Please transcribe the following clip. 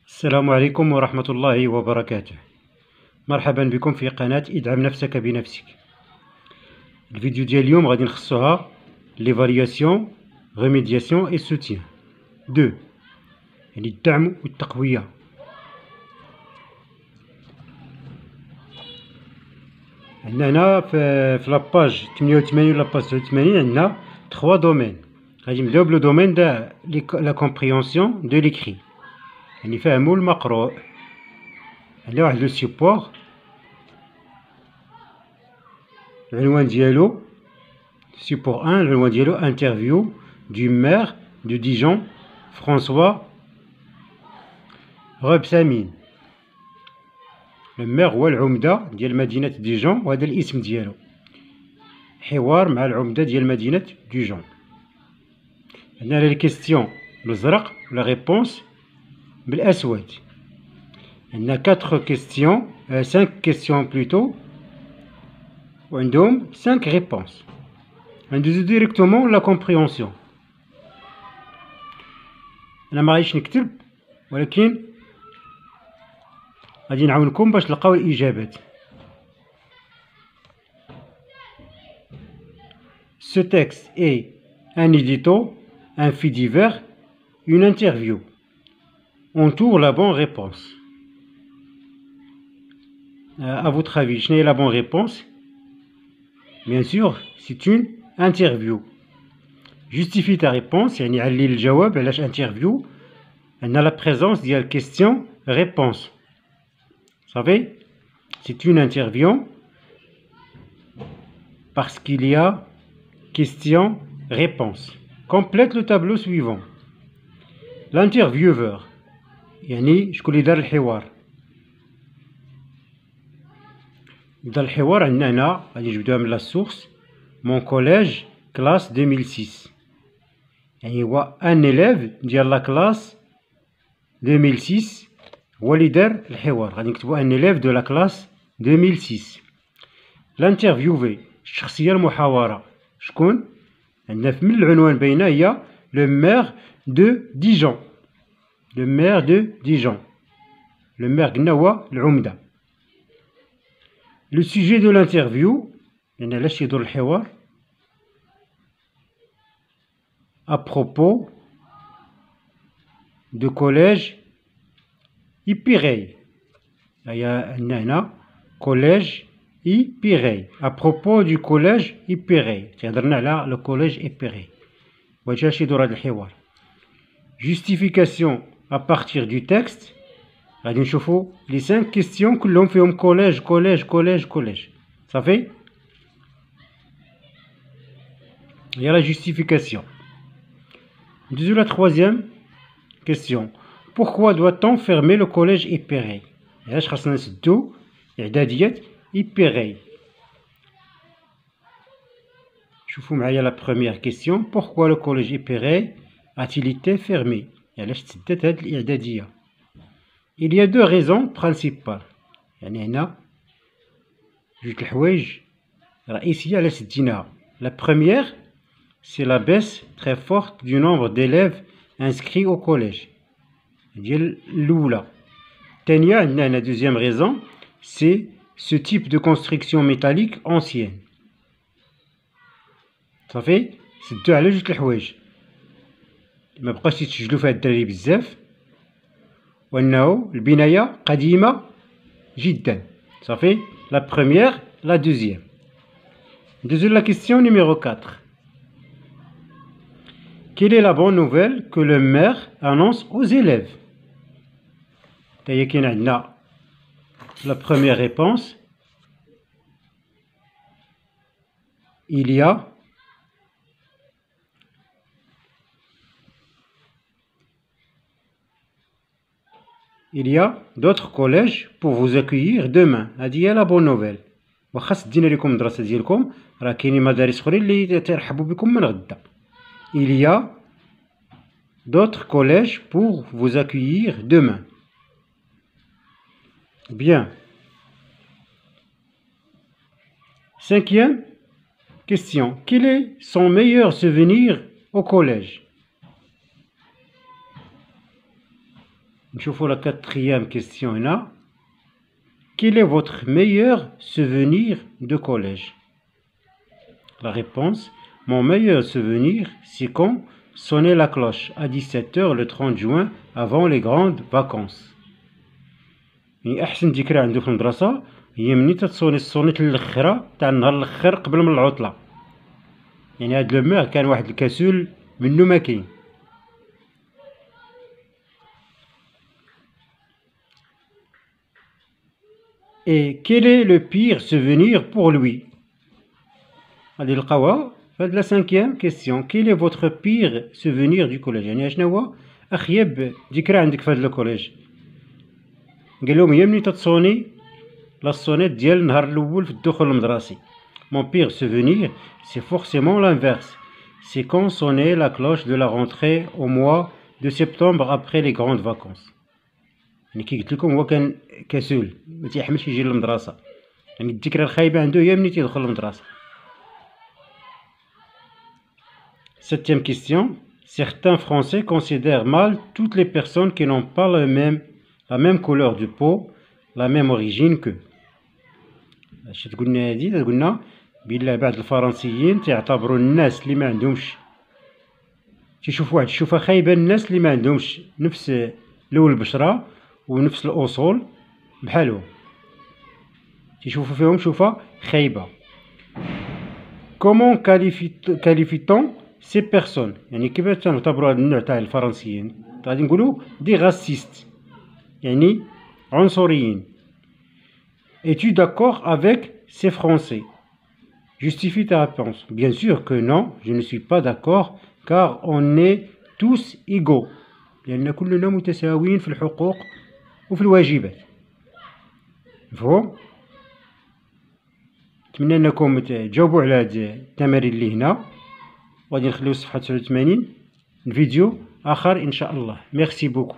السلام عليكم ورحمة الله وبركاته. مرحبا بكم في قناة ادعم نفسك بنفسك. الفيديو ديال اليوم غادي نخصوها ليفالياسيون ريميدياسيون اي سوتيان 2 يعني الدعم والتقوية. عندنا هنا في لاباج 88 و لاباج 89 عندنا 3 دومين. غادي نبداو بلو دومين دا لا كومبريهنسيون دو ليكري يعني فهموا المقروء. عندنا واحد لو سيبور، العنوان ديالو سيبور 1، العنوان ديالو انترفيو دو مير دو ديجون فرانسوا غوبسامين. المير هو العمدة ديال مدينة ديجون وهذا الاسم ديالو. حوار مع العمدة ديال مدينة ديجون. عندنا لي كيستيون بالازرق ولا ريبونس بالاسود. عندنا 4 كيستيون 5 كيستيون بلوتو وعندهم 5 ريبونس. ندوزو ديريكتومون لا كومبريهنسيون. انا ما غاديش نكتب ولكن غادي نعاونكم باش تلقاو الاجابات. Ce texte est un édito, un fait divers, une interview. Entoure la bonne réponse. À votre avis, quelle est la bonne réponse? Bien sûr, c'est une interview. Justifie ta réponse, يعني علي الجواب علاش interview. On a la présence ديال question réponse. Vous savez, c'est une interview parce qu'il y a question réponse. Complète le tableau suivant. L'intervieweur يعني شكون اللي دار الحوار. بدا الحوار عندنا هنا غادي نجبدوها من لا سورس مون كوليج كلاس 2006 يعني هو ان élève ديال لا كلاس 2006 هو اللي دار الحوار. غادي نكتبو ان élève دو لا كلاس 2006. لانترفيوفي الشخصية المحاورة شكون؟ عندنا من العنوان باينة هي لو مير دو ديجون. لو مير دو ديجون، لو مير قلنا هو العمدة. لو سوجي دو لانترفيو يعني علاش يدور الحوار. ابروبو دو كوليج إيبيغي. هيا عندنا هنا كوليج إيبيغي. ابروبو دو كوليج إيبيغي، تهضرنا على لو كوليج إيبيغي واش يدور هذا الحوار. جوستيفيكاسيون ابارتير دو تكست. غادي نشوفو لي 5 كيستيون كلهم فيهم كوليج كوليج كوليج كوليج. صافي هي لا جوستيفيكاسيون. ندوزو لا 3e كيستيون. pourquoi doit-on fermer le collège إيبيغي؟ علاش خاصنا نسدو إعدادية إيبيغي؟ شوفوا معايا لا بروميير كيستيون. pourquoi le collège إيبيغي a-t-il été fermé؟ علاش تسدات هاد الإعدادية؟ Il y a 2 raisons principales. يعني هنا جوج الحوايج رئيسية علاش سديناها. La première, c'est la baisse très forte du nombre d'élèves inscrits au collège. ديال الأولى. الثانية عندنا هنا deuxième raison, c'est ce type de construction métallique ancienne. صافي سدو على جوج الحوايج ما بقاش يتسجلوا فيها الدراري بزاف وأنه البناية قديمة جدا. صافي لا بروميير لا دوزيام. ندوزو لا كيستيون نيميرو 4. Quelle est la bonne nouvelle que le maire annonce aux élèves؟ تاهي كاين عندنا لا بروميير ريبونس. Il y a d'autres collèges pour vous accueillir demain. هذه هي لا بون نوفيل. واخا سدينا لكم المدرسة ديالكم راه كاينين مدارس اخرين اللي ترحبوا بكم من غدا. Il y a d'autres collèges pour vous accueillir demain. Bien. 5e question. Quel est son meilleur souvenir au collège؟ نشوفوا la quatrième question هنا. Quel est votre meilleur souvenir de collège? La réponse: mon meilleur souvenir, c'est quand sonnait la cloche à 17h le 30 juin avant les grandes vacances. يعني أحسن ذكرى عندو في المدرسة هي مني تتصوني الصونيت الأخرى تاع النهار الأخر قبل من العطلة. يعني هاد لو ميغ كان واحد الكسول منو ما كاين. Et quel est le pire souvenir pour lui? غادي نلقاوها في هاد لا سانكيام كيسيون. Quel est votre pire souvenir du collège؟ يعني اشنا هو أخيب ذكرى عندك في هاد الكوليج؟ قال لهم هي مني تتصوني لا الصونيت ديال النهار الأول في الدخول المدرسي. Mon pire souvenir, c'est forcément l'inverse. C'est quand sonnait la cloche de la rentrée au mois de septembre après les grandes vacances. يعني كي قلت لكم هو كان كسول ما تيحملش يجي للمدرسة. يعني الذكرى الخايبة عنده هي مني تيدخل للمدرسة. Septième question. Certains Français considèrent mal toutes les personnes qui n'ont pas la même couleur de peau, la même origine qu'eux. اش تقولنا هادي؟ تقولنا بلا بعض الفرنسيين تعتبروا الناس اللي ما عندهمش تيشوفوا واحد الشوفه خايبه الناس اللي ما عندهمش نفس لون البشره ونفس الاصول بحالهم، تيشوفوا فيهم شوفه خايبه. Comment qualifie-t-on ces personnes؟ يعني كيفاش تنعتبروا هذا النوع تاع الفرنسيين؟ غادي نقولوا دي غاسيست، يعني عنصريين. Es-tu d'accord avec ces Français? Justifie ta réponse. Bien sûr que non, je ne suis pas d'accord, car on est tous égaux. لأن كلنا متساويين في الحقوق وفي الواجبات. مفهوم؟ نتمنى أنكم تجاوبوا على هاد التمارين اللي هنا، وغادي نخليو صفحة 89 الفيديو آخر إن شاء الله. ميرسي بوكو.